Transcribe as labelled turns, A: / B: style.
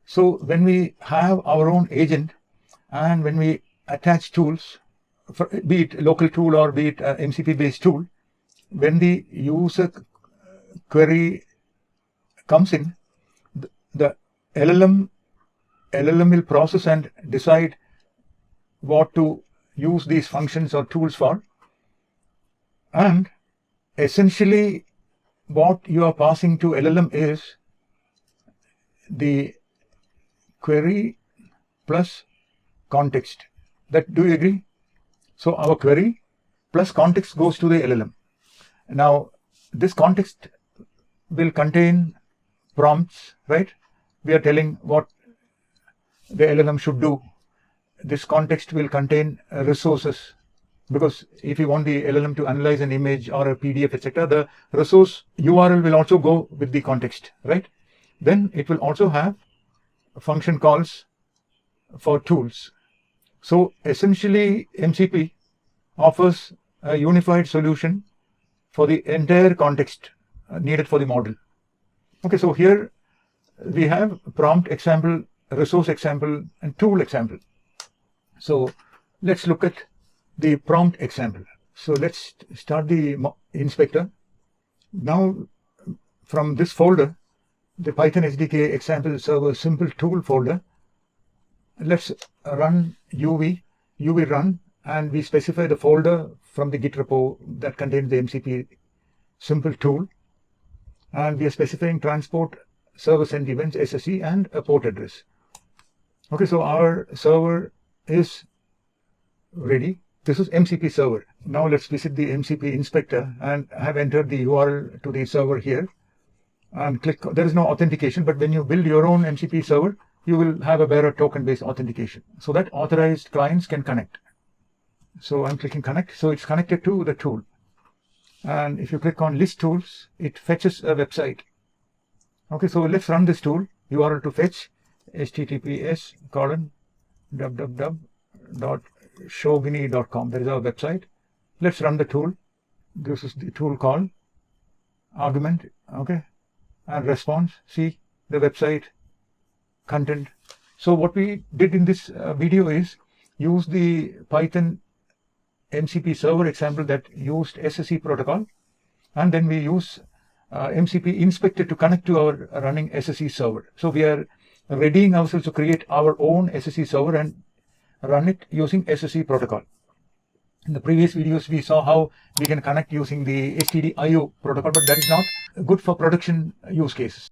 A: So when we have our own agent and when we attach tools, be it local tool or be it MCP based tool, when the user query comes in, the LLM will process and decide what to use these functions or tools for. And essentially what you are passing to LLM is the query plus context. Do you agree? So our query plus context goes to the LLM. Now this context will contain prompts, right? We are telling what the LLM should do. This context will contain resources, because if you want the LLM to analyze an image or a PDF, etc., the resource URL will also go with the context, right? Then it will also have function calls for tools. So essentially MCP offers a unified solution for the entire context needed for the model. Okay, so here we have prompt example, resource example, and tool example. So let's look at the prompt example. So let's start the inspector. Now from this folder, the Python SDK example server simple tool folder, let's run UV run, and we specify the folder from the Git repo that contains the MCP simple tool, and we are specifying transport server send events SSE and a port address. Okay, so our server is ready. This is MCP server. Now let's visit the MCP inspector, and I have entered the URL to the server here and click. There is no authentication, but when you build your own MCP server, you will have a bearer token based authentication so that authorized clients can connect. So I'm clicking connect. So it's connected to the tool. And if you click on list tools, it fetches a website. Okay, so let's run this tool. URL to fetch https://www.shogini.com. That is our website. Let's run the tool. This is the tool call, argument, okay, and response. See the website, content. So what we did in this video is use the Python MCP server example that used SSE protocol, and then we use MCP inspector to connect to our running SSE server. So we are readying ourselves to create our own SSE server and run it using SSE protocol. In the previous videos, we saw how we can connect using the stdio protocol, but that is not good for production use cases.